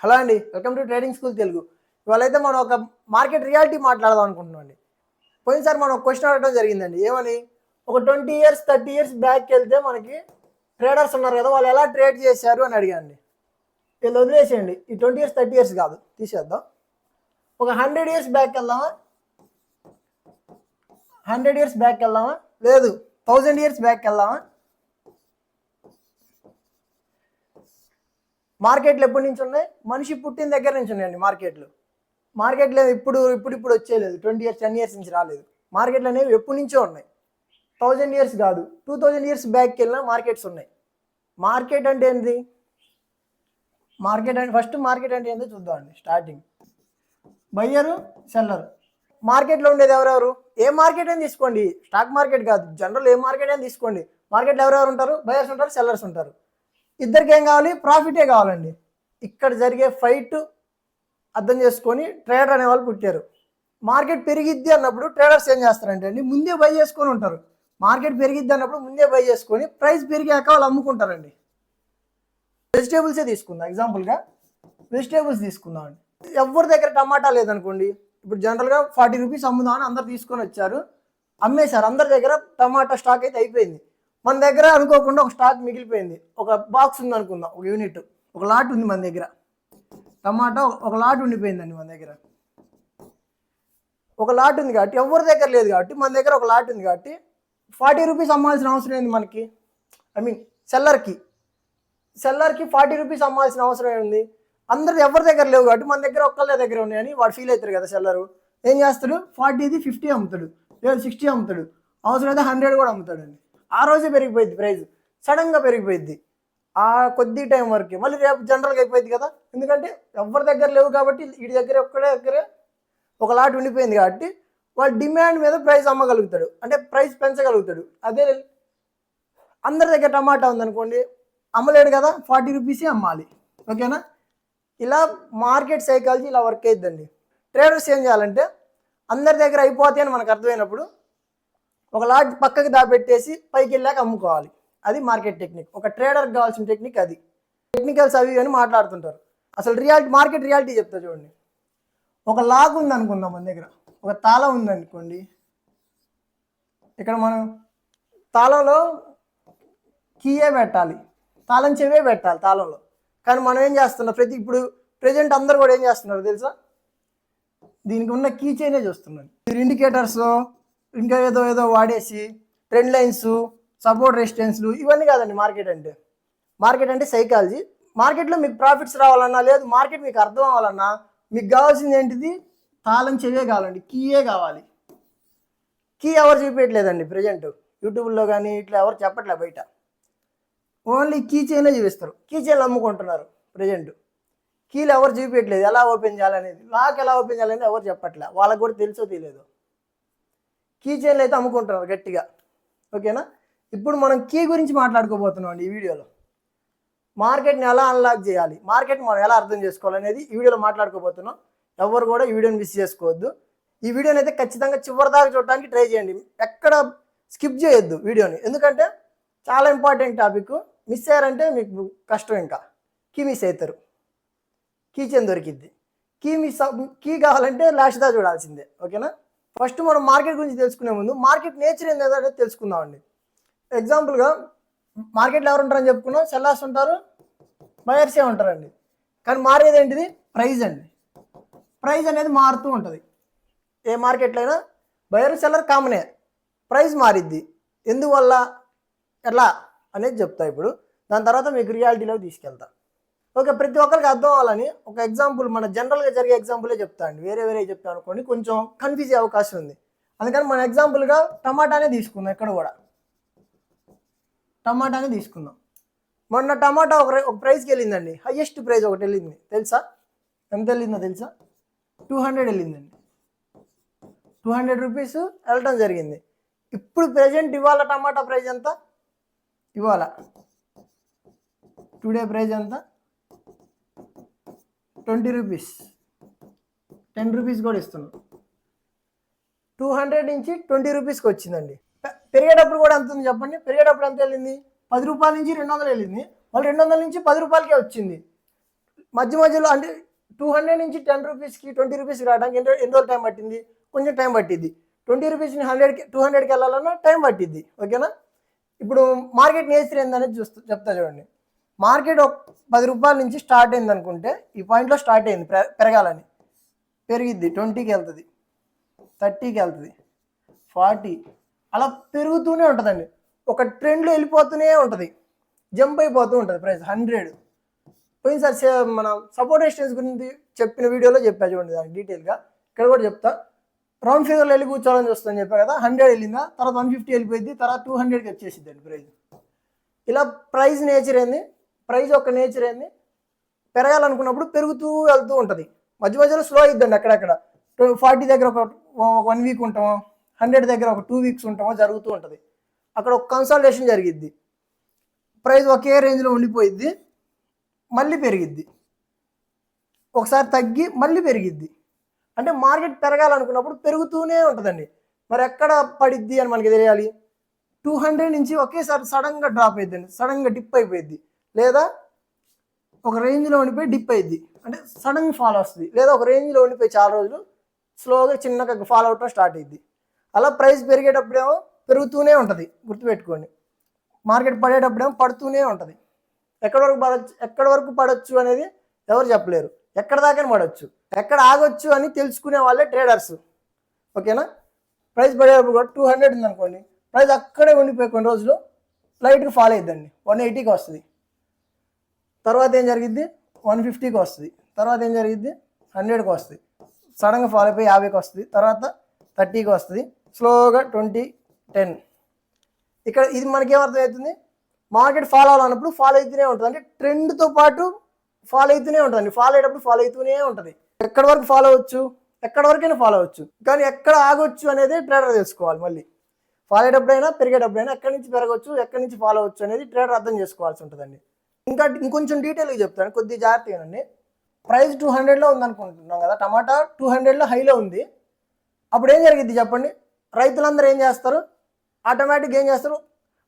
Hello అండి, welcome to trading school Telugu. ఇవాళైతే మనం ఒక మార్కెట్ రియాలిటీ మాట్లాడదాం అనుకుంటున్నాం అండి. పోయినసారి మనం ఒక క్వశ్చన్ అడగడం జరిగిందండి. ఏమని, ఒక 20 ఇయర్స్ 30 ఇయర్స్ బ్యాక్కి వెళ్తే మనకి ట్రేడర్స్ ఉన్నారు కదా, వాళ్ళు ఎలా ట్రేడ్ చేశారు అని అడిగాండి. వీళ్ళు వదిలేసేయండి, ఈ 20 ఇయర్స్ 30 ఇయర్స్ కాదు, తీసేద్దాం. ఒక 100 ఇయర్స్ బ్యాక్ వెళ్దామా? 100 ఇయర్స్ బ్యాక్ వెళ్దామా? లేదు, 1000 ఇయర్స్ బ్యాక్ వెళ్దామా? మార్కెట్లు ఎప్పటి నుంచి ఉన్నాయి? మనిషి పుట్టిన దగ్గర నుంచి ఉన్నాయండి మార్కెట్లు ఇప్పుడు వచ్చేయలేదు. 20 ఇయర్స్ 10 ఇయర్స్ నుంచి రాలేదు. మార్కెట్లు అనేవి ఎప్పటి నుంచో ఉన్నాయి. 1000 ఇయర్స్ కాదు, 2000 ఇయర్స్ బ్యాక్కి వెళ్ళిన మార్కెట్స్ ఉన్నాయి. మార్కెట్ అంటే ఏంటి? ఫస్ట్ మార్కెట్ అంటే ఏంటో చూద్దామండి. Starting buyer seller. మార్కెట్లో ఉండేది ఎవరెవరు? ఏ మార్కెట్ అని తీసుకోండి, స్టాక్ మార్కెట్ కాదు, జనరల్ ఏ మార్కెట్ అని తీసుకోండి. మార్కెట్లో ఎవరెవరు ఉంటారు? బయర్స్ ఉంటారు, సెల్లర్స్ ఉంటారు. ఇద్దరికి ఏం కావాలి? ప్రాఫిటే కావాలండి. ఇక్కడ జరిగే ఫైట్ అర్థం చేసుకొని ట్రేడర్ అనే వాళ్ళు పుట్టారు. మార్కెట్ పెరిగిద్ది అన్నప్పుడు ట్రేడర్స్ ఏం చేస్తారంటే అండి, ముందే బై చేసుకొని ఉంటారు. మార్కెట్ పెరిగిద్ది అన్నప్పుడు ముందే బై చేసుకొని ప్రైస్ పెరిగాక వాళ్ళు అమ్ముకుంటారండి. వెజిటేబుల్సే తీసుకుందాం ఎగ్జాంపుల్గా. వెజిటేబుల్స్ తీసుకుందాం అండి. ఎవరి దగ్గర టమాటా లేదనుకోండి, ఇప్పుడు జనరల్గా 40 రూపీస్ అమ్ముదామని అందరు తీసుకొని వచ్చారు, అమ్మేశారు. అందరి దగ్గర టమాటా స్టాక్ అయితే అయిపోయింది. మన దగ్గర అనుకోకుండా ఒక స్టాక్ మిగిలిపోయింది. ఒక బాక్స్ ఉంది అనుకుందాం, ఒక యూనిట్, ఒక లాట్ ఉంది మన దగ్గర. టమాటా ఒక లాట్ ఉండిపోయిందండి మన దగ్గర. ఒక లాట్ ఉంది కాబట్టి, ఎవరి దగ్గర లేదు కాబట్టి, మన దగ్గర ఒక లాట్ ఉంది కాబట్టి 40 రూపీస్ అమ్మాల్సిన అవసరం ఏంది మనకి? సెల్లర్కి 40 రూపీస్ అమ్మాల్సిన అవసరం ఏంది? అందరు ఎవరి దగ్గర లేవు కాబట్టి మన దగ్గర ఒక్కళ్ళ దగ్గర ఉన్నాయని వాడు ఫీల్ అవుతారు కదా. సెల్లరు ఏం చేస్తాడు? 40ది 50 అమ్ముతాడు, లేదు 60 అమ్ముతాడు, అవసరం అయితే 100 కూడా అమ్ముతాడండి. ఆ రోజే పెరిగిపోయింది ప్రైస్, సడన్గా పెరిగిపోయింది. ఆ కొద్ది టైం వరకే, మళ్ళీ రేపు జనరల్గా అయిపోయింది కదా. ఎందుకంటే ఎవరి దగ్గర లేవు కాబట్టి, వీడి దగ్గర ఒక్కడే ఒక లాట్ ఉండిపోయింది కాబట్టి వాడు డిమాండ్ మీద ప్రైస్ అమ్మగలుగుతాడు, అంటే ప్రైస్ పెంచగలుగుతాడు. అదే అందరి దగ్గర టమాటా ఉందనుకోండి, అమ్మలేడు కదా, 40 రూపీసే అమ్మాలి. ఓకేనా? ఇలా మార్కెట్ సైకాలజీ ఇలా వర్క్ అయిద్దండి. ట్రేడర్స్ ఏం చేయాలంటే, అందరి దగ్గర అయిపోతాయి అని మనకు అర్థమైనప్పుడు ఒక లాట్ పక్కకి దాపెట్టేసి పైకి వెళ్ళాక అమ్ముకోవాలి. అది మార్కెట్ టెక్నిక్. ఒక ట్రేడర్కి కావాల్సిన టెక్నిక్ అది. టెక్నికల్స్ అవి అని మాట్లాడుతుంటారు. అసలు మార్కెట్ రియాలిటీ చెప్తా చూడండి. ఒక లాగ్ ఉంది అనుకుందాం మన దగ్గర, ఒక తాళం ఉందనుకోండి. ఇక్కడ మనం తాళంలో కీయే పెట్టాలి, తాళం చెవే పెట్టాలి తాళంలో. కానీ మనం ఏం చేస్తున్నాం, ఇప్పుడు ప్రజెంట్ అందరు కూడా ఏం చేస్తున్నారు తెలుసా? దీనికి ఉన్న కీ చైనే చూస్తున్నాను. మీరు ఇండికేటర్స్ ఇంకా ఏదో వాడేసి ట్రెండ్ లైన్స్, సపోర్ట్ రెసిస్టెన్స్లు ఇవన్నీ కాదండి మార్కెట్ అంటే సైకాలజీ. మార్కెట్లో మీకు ప్రాఫిట్స్ రావాలన్నా, లేదు మార్కెట్ మీకు అర్థం అవ్వాలన్నా, మీకు కావాల్సింది ఏంటిది? తాళం చెవే కావాలండి, కీయే కావాలి. కీ ఎవరు చూపించట్లేదండి ప్రజెంట్ యూట్యూబ్లో కానీ ఇట్లా ఎవరు చెప్పట్లే బయట. ఓన్లీ కీ చైన్లే చూపిస్తారు, కీ చైన్లు అమ్ముకుంటున్నారు ప్రజెంట్. కీలు ఎవరు చూపించట్లేదు, ఎలా ఓపెన్ చేయాలనేది, లాక్ ఎలా ఓపెన్ చేయాలనేది ఎవరు చెప్పట్లే. వాళ్ళకు కూడా తెలుసో తెలియదు. కీ చైన్లు అయితే అమ్ముకుంటున్నారు గట్టిగా. ఓకేనా? ఇప్పుడు మనం కీ గురించి మాట్లాడుకోబోతున్నాం అండి ఈ వీడియోలో. మార్కెట్ని ఎలా అన్లాక్ చేయాలి, మార్కెట్ మనం ఎలా అర్థం చేసుకోవాలనేది ఈ వీడియోలో మాట్లాడుకోబోతున్నాం. ఎవరు కూడా ఈ వీడియోని మిస్ చేసుకోవద్దు. ఈ వీడియోని అయితే ఖచ్చితంగా చివరి దాకా చూడడానికి ట్రై చేయండి, ఎక్కడ స్కిప్ చేయొద్దు వీడియోని. ఎందుకంటే చాలా ఇంపార్టెంట్ టాపిక్. మిస్ అయ్యారంటే మీకు కష్టం, ఇంకా కీ మిస్ అవుతారు. కీ చైన్ దొరికిద్ది. కీ కావాలంటే లాస్ట్ దా చూడాల్సిందే. ఓకేనా? ఫస్ట్ మనం మార్కెట్ గురించి తెలుసుకునే ముందు మార్కెట్ నేచర్ ఏంటంటే తెలుసుకుందామండి. ఎగ్జాంపుల్గా మార్కెట్లో ఎవరు ఉంటారని చెప్పుకున్నాం? సెల్లర్స్ ఉంటారు, బయర్సే ఉంటారండి. కానీ మారేది ఏంటిది? ప్రైజ్ అండి. ప్రైజ్ అనేది మారుతూ ఉంటుంది. ఏ మార్కెట్లో అయినా బయర్ సెల్లర్ కామనే, ప్రైజ్ మారిద్ది. ఎందువల్ల, ఎలా అనేది చెప్తా ఇప్పుడు. దాని తర్వాత మీకు రియాలిటీలోకి తీసుకెళ్తా. ఓకే, ప్రతి ఒక్కరికి అర్థం అవ్వాలని ఒక ఎగ్జాంపుల్, మన జనరల్గా జరిగే ఎగ్జాంపులే చెప్తా అండి. వేరే చెప్తాను అనుకోండి, కొంచెం కన్ఫ్యూజ్ అయ్యే అవకాశం ఉంది. అందుకని మన ఎగ్జాంపుల్గా టమాటానే తీసుకుందాం. ఇక్కడ కూడా టమాటానే తీసుకుందాం. మొన్న టమాటా ఒక ప్రైస్కి వెళ్ళిందండి, హయ్యెస్ట్ ప్రైస్ ఒకటి వెళ్ళింది. తెలుసా ఎంత వెళ్ళిందో? తెలుసా? 200 వెళ్ళిందండి. 200 రూపీస్ వెళ్ళటం జరిగింది. ఇప్పుడు ప్రెజెంట్ ఇవాళ టమాటా ప్రైస్ ఎంత? ఇవాళ టుడే ప్రైస్ ఎంత? 20 రూపీస్, 10 రూపీస్ కూడా ఇస్తున్నాం. 200 నుంచి 20 రూపీస్కి వచ్చిందండి. పెరిగేటప్పుడు కూడా ఎంత ఉంది చెప్పండి? పెరిగేటప్పుడు ఎంత వెళ్ళింది? 10 రూపాయల నుంచి 200 వెళ్ళింది. వాళ్ళు 200 నుంచి 10 రూపాయలకే వచ్చింది. మధ్య మధ్యలో అంటే 200 నుంచి 10 రూపీస్కి 20 రూపీస్కి రావడానికి ఎన్ని రోజులు టైం పట్టింది? కొంచెం టైం పట్టింది. 20 రూపీస్ని 100కి 200కి వెళ్ళాలన్నా టైం పట్టిద్ది. ఓకేనా? ఇప్పుడు మార్కెట్ నేచర్ ఏందనేది చెప్తా చూడండి. మార్కెట్ ఒక 10 రూపాయల నుంచి స్టార్ట్ అయింది అనుకుంటే ఈ పాయింట్లో స్టార్ట్ అయింది పెరగాలని, పెరిగిద్ది, 20కి వెళ్తుంది, 30కి వెళ్తుంది, 40 అలా పెరుగుతూనే ఉంటుందండి. ఒక ట్రెండ్లో వెళ్ళిపోతూనే ఉంటుంది, జంప్ అయిపోతూ ఉంటుంది ప్రైస్ 100. పోయినసారి మన సపోర్ట్ రెసిస్టెన్స్ గురించి చెప్పిన వీడియోలో చెప్పా చూడండి, దానికి డీటెయిల్గా ఇక్కడ కూడా చెప్తా. రౌండ్ ఫిగర్లో వెళ్ళి కూర్చోవాలని చూస్తుందని చెప్పా కదా, 100 వెళ్ళిందా, తర్వాత 150 వెళ్ళిపోయింది, తర్వాత 200కి వచ్చేసిద్ది అండి ప్రైజ్. ఇలా ప్రైజ్ నేచర్ ఏంది, ప్రైజ్ యొక్క నేచర్ ఏంది, పెరగాలనుకున్నప్పుడు పెరుగుతూ వెళ్తూ ఉంటుంది. మధ్య మధ్యలో స్లో అయిద్దండి, అక్కడక్కడ 40 దగ్గర ఒక 1 వీక్ ఉంటామో, 100 దగ్గర ఒక 2 వీక్స్ ఉంటామో జరుగుతూ ఉంటుంది. అక్కడ ఒక కన్సల్టేషన్ జరిగిద్ది, ప్రైజ్ ఒకే రేంజ్లో ఉండిపోయిద్ది, మళ్ళీ పెరిగిద్ది, ఒకసారి తగ్గి మళ్ళీ పెరిగిద్ది. అంటే మార్కెట్ పెరగాలనుకున్నప్పుడు పెరుగుతూనే ఉంటుందండి. మరి ఎక్కడ పడిద్ది అని మనకి తెలియాలి. 200 నుంచి ఒకేసారి సడన్గా డ్రాప్ అయిద్దండి, సడన్గా డిప్ అయిపోయింది, లేదా ఒక రేంజ్లో ఉండిపోయి డిప్ అయింది, అంటే సడన్ ఫాల్ వస్తుంది, లేదా ఒక రేంజ్లో ఉండిపోయి చాలా రోజులు స్లోగా చిన్నగా ఫాల్ అవటం స్టార్ట్ అయ్యింది. అలా ప్రైస్ పెరిగేటప్పుడేమో పెరుగుతూనే ఉంటుంది, గుర్తుపెట్టుకోండి. మార్కెట్ పడేటప్పుడేమో పడుతూనే ఉంటుంది. ఎక్కడి వరకు పడవచ్చు అనేది ఎవరు చెప్పలేరు, ఎక్కడ దాకా పడవచ్చు, ఎక్కడ ఆగొచ్చు అని తెలుసుకునే వాళ్ళే ట్రేడర్స్. ఓకేనా? ప్రైస్ పడేటప్పుడు కూడా 200 ఉందనుకోండి, ప్రైస్ అక్కడే ఉండిపోయి కొన్ని రోజులు లైట్గా ఫాల్ అయిద్దండి, 180కి వస్తుంది, తర్వాత ఏం జరిగిద్ది 150కి వస్తుంది, తర్వాత ఏం జరిగిద్ది 100కి వస్తుంది, సడన్గా ఫాల్ అయిపోయి 50కి వస్తుంది, తర్వాత 30కి వస్తుంది, స్లోగా 20, 10. ఇక్కడ ఇది మనకేమర్థమవుతుంది, మార్కెట్ ఫాలో అవ్వాలన్నప్పుడు ఫాలో అవుతూనే ఉంటుంది, అంటే ట్రెండ్తో పాటు ఫాలో అవుతూనే ఉంటుందండి. ఫాలో అయ్యేటప్పుడు ఫాలో అవుతూనే ఉంటుంది. ఎక్కడి వరకు ఫాలో అవ్వచ్చు, ఎక్కడి వరకైనా ఫాలో అవ్వచ్చు, కానీ ఎక్కడ ఆగొచ్చు అనేది ట్రేడర్ తెలుసుకోవాలి. మళ్ళీ ఫాలో అయ్యేటప్పుడైనా పెరిగేటప్పుడైనా ఎక్కడి నుంచి పెరగవచ్చు, ఎక్కడి నుంచి ఫాలో అవ్వచ్చు అనేది ట్రేడర్ అర్థం చేసుకోవాల్సి ఉంటుందండి. ఇంకొంచెం డీటెయిల్గా చెప్తాను, కొద్దిగా జాగ్రత్తగానండి. ప్రైస్ 200లో ఉందనుకుంటున్నాం కదా, టమాటా 200లో హైలో ఉంది. అప్పుడు ఏం జరిగింది చెప్పండి, రైతులందరూ ఏం చేస్తారు, ఆటోమేటిక్గా ఏం చేస్తారు,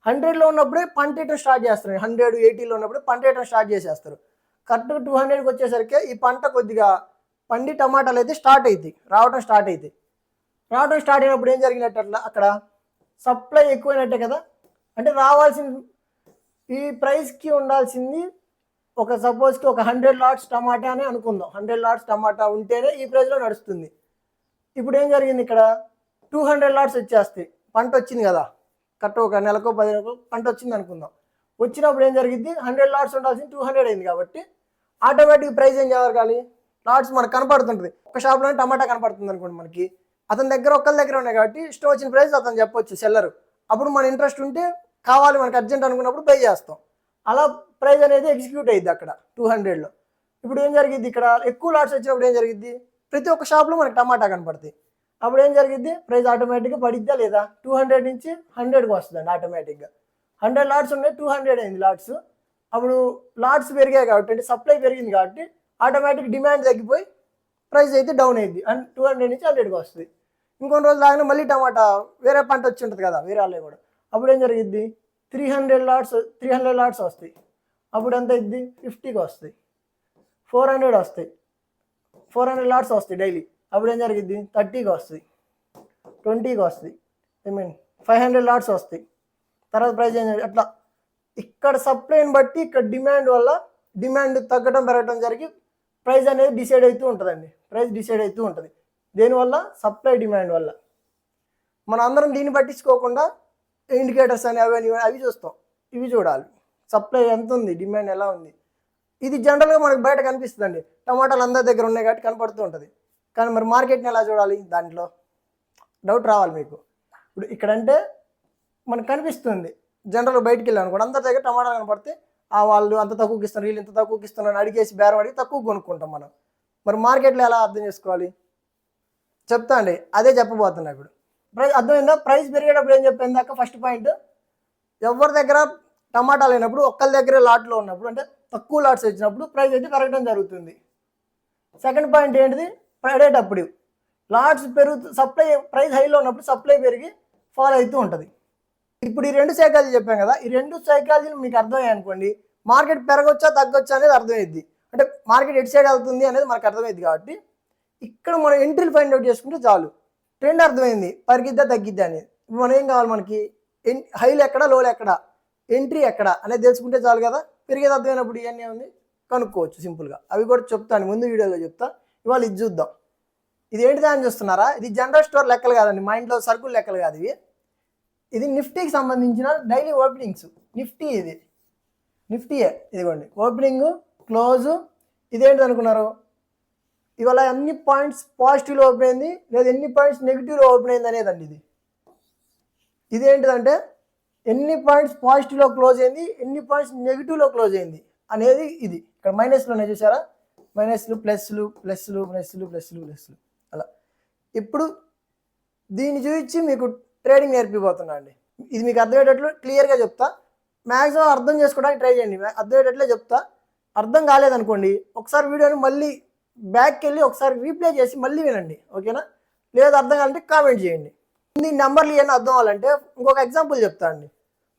100లో ఉన్నప్పుడే పంట వేయటం స్టార్ట్ చేస్తారు, 180లో ఉన్నప్పుడే పంట వేయటం స్టార్ట్ చేసేస్తారు. కరెక్ట్గా 200కి వచ్చేసరికి ఈ పంట కొద్దిగా పండి టమాటాలు అయితే రావటం స్టార్ట్ అయినప్పుడు ఏం జరిగినట్టు అక్కడ సప్లై ఎక్కువైనట్టే కదా. అంటే రావాల్సిన ఈ ప్రైస్కి ఉండాల్సింది ఒక సపోజ్కి ఒక 100 లాట్స్ టమాటా అని అనుకుందాం. 100 లాట్స్ టమాటా ఉంటేనే ఈ ప్రైస్లో నడుస్తుంది. ఇప్పుడు ఏం జరిగింది, ఇక్కడ 200 లాట్స్ వచ్చేస్తాయి, పంట వచ్చింది కదా, కరెక్ట్ ఒక నెలకో 10 నెలకో పంట వచ్చింది అనుకుందాం. వచ్చినప్పుడు ఏం జరిగింది, 100 లాట్స్ ఉండాల్సింది 200 అయింది కాబట్టి ఆటోమేటిక్ ప్రైస్ ఏం జరగాలి, లాట్స్ మనకు కనపడుతుంటుంది. ఒక షాప్లో టమాటా కనపడుతుంది అనుకోండి, మనకి అతని దగ్గర ఒక్కరి దగ్గర ఉన్నాయి కాబట్టి ఇష్టం వచ్చిన ప్రైస్ అతను చెప్పొచ్చు సెల్లరు. అప్పుడు మన ఇంట్రెస్ట్ ఉంటే కావాలి మనకు అర్జెంట్ అనుకున్నప్పుడు పే చేస్తాం. అలా ప్రైస్ అనేది ఎగ్జిక్యూట్ అయ్యిద్ది అక్కడ 200లో. ఇప్పుడు ఏం జరిగింది, ఇక్కడ ఎక్కువ లాట్స్ వచ్చినప్పుడు ఏం జరిగింది, ప్రతి ఒక్క షాప్లో మనకి టమాటా కనపడుతుంది. అప్పుడు ఏం జరిగింది, ప్రైస్ ఆటోమేటిక్గా పడిద్దా లేదా, 200 నుంచి 100కి వస్తుందండి ఆటోమేటిక్గా. 100 లాట్స్ ఉన్నాయి, 200 అయింది లాట్స్. అప్పుడు లాట్స్ పెరిగాయి కాబట్టి, అంటే సప్లై పెరిగింది కాబట్టి ఆటోమేటిక్ డిమాండ్ తగ్గిపోయి ప్రైస్ అయితే డౌన్ అయింది, అండ్ 200 నుంచి 100కి వస్తుంది. ఇంకొన్ని రోజులు లాగానే మళ్ళీ టమాటా వేరే పంట వచ్చి ఉంటుంది కదా వేరే వాళ్ళే కూడా. అప్పుడు ఏం జరిగిద్ది, 300 లాట్స్ వస్తాయి. అప్పుడు ఎంత అయింది, 50కి వస్తాయి, 400 వస్తాయి, 400 లాట్స్ వస్తాయి డైలీ. అప్పుడు ఏం జరిగిద్ది, 30కి వస్తాయి, 20కి వస్తాయి, 500 లాట్స్ వస్తాయి. తర్వాత ప్రైస్ ఏం అట్లా ఇక్కడ సప్లైని బట్టి ఇక్కడ డిమాండ్ తగ్గడం పెరగడం జరిగి ప్రైస్ అనేది డిసైడ్ అవుతూ ఉంటుందండి. ప్రైస్ డిసైడ్ అవుతూ ఉంటుంది దేనివల్ల, సప్లై డిమాండ్ వల్ల. మనం అందరం దీన్ని పట్టించుకోకుండా ఇండికేటర్స్ అని అవి చూస్తాం, ఇవి చూడాలి, సప్లై ఎంత ఉంది, డిమాండ్ ఎలా ఉంది. ఇది జనరల్గా మనకు బయట కనిపిస్తుందండి, టమాటాలు అందరి దగ్గర ఉన్నాయి కాబట్టి కనపడుతూ ఉంటుంది. కానీ మరి మార్కెట్ని ఎలా చూడాలి, దాంట్లో డౌట్ రావాలి మీకు. ఇప్పుడు ఇక్కడంటే మనకు కనిపిస్తుంది, జనరల్గా బయటికి వెళ్ళాను కూడా అందరి దగ్గర టమాటాలు కనపడితే వాళ్ళు అంత తక్కువకి ఇస్తున్నారు, వీళ్ళు ఇంత తక్కువకి ఇస్తున్నారు అడిగేసి బేరం అడిగి తక్కువ కొనుక్కుంటాం మనం. మరి మార్కెట్లో ఎలా అర్థం చేసుకోవాలి చెప్తా అండి, అదే చెప్పబోతున్నా ఇప్పుడు. ప్రైస్ అర్థమైందా, ప్రైస్ పెరిగేటప్పుడు ఏం చెప్పాను దాకా ఫస్ట్ పాయింట్, ఎవరి దగ్గర టమాటా లేనప్పుడు ఒక్కరి దగ్గర లాట్లో ఉన్నప్పుడు, అంటే తక్కువ లాట్స్ వచ్చినప్పుడు ప్రైస్ అయితే పెరగడం జరుగుతుంది. సెకండ్ పాయింట్ ఏంటిది, పడేటప్పుడు లాట్స్ సప్లై ప్రైస్ హైలో ఉన్నప్పుడు సప్లై పెరిగి ఫాలో అవుతూ ఉంటుంది. ఇప్పుడు ఈ 2 సైకాలజీ చెప్పాం కదా, ఈ 2 సైకాలజీలు మీకు అర్థమయ్యాయి అనుకోండి, మార్కెట్ పెరగొచ్చా తగ్గొచ్చా అనేది అర్థమైద్ది. అంటే మార్కెట్ ఎటు సైడ్ వెళ్తుంది అనేది మనకు అర్థమైంది కాబట్టి ఇక్కడ మనం ఎంట్రీలు ఫైండ్ అవుట్ చేసుకుంటే చాలు. ట్రెండ్ అర్థమైంది, పరిగిద్దా తగ్గిద్దా అనేది. ఇప్పుడు మనం ఏం కావాలి, మనకి హైలు ఎక్కడ, లోలు ఎక్కడ, ఎంట్రీ ఎక్కడ అనేది తెలుసుకుంటే చాలు కదా. పెరిగేది అర్థమైనప్పుడు ఇవన్నీ ఉంది కనుక్కోవచ్చు సింపుల్గా. అవి కూడా చెప్తాను ముందు వీడియోలో చెప్తా. ఇవాళ ఇది చూద్దాం. ఇది ఏంటిదా అని చూస్తున్నారా? ఇది జనరల్ స్టోర్ లెక్కలు కాదండి, మా ఇంట్లో సరుకులు లెక్కలు కాదు ఇవి. ఇది నిఫ్టీకి సంబంధించిన డైలీ ఓపెనింగ్స్. నిఫ్టీ ఇది నిఫ్టీయే. ఇదిగోండి ఓపెనింగ్, క్లోజు. ఇదేంటి అనుకున్నారు? ఇవాళ ఎన్ని పాయింట్స్ పాజిటివ్లో ఓపెన్ అయింది లేదా ఎన్ని పాయింట్స్ నెగిటివ్లో ఓపెన్ అయింది అనేదండి ఇది. ఇదేంటిదంటే ఎన్ని పాయింట్స్ పాజిటివ్లో క్లోజ్ అయింది, ఎన్ని పాయింట్స్ నెగిటివ్లో క్లోజ్ అయింది అనేది ఇది. ఇక్కడ మైనస్లోనే చూసారా, మైనస్లు, ప్లస్లు, ప్లస్లు, ప్లస్లు, ప్లస్లు, ప్లస్లు అలా. ఇప్పుడు దీన్ని చూపించి మీకు ట్రేడింగ్ నేర్పిపోతున్నా అండి. ఇది మీకు అర్థమయ్యేటట్లు క్లియర్గా చెప్తా. మ్యాక్సిమం అర్థం చేసుకోవడానికి ట్రై చేయండి. అర్థమయ్యేటట్లే చెప్తా. అర్థం కాలేదనుకోండి ఒకసారి వీడియోని మళ్ళీ బ్యాక్కి వెళ్ళి ఒకసారి రీప్లే చేసి మళ్ళీ వినండి, ఓకేనా? లేదు అర్థం కావాలంటే కామెంట్ చేయండి. ఈ నెంబర్లు ఏమైనా అర్థం అవ్వాలంటే ఇంకొక ఎగ్జాంపుల్ చెప్తా అండి.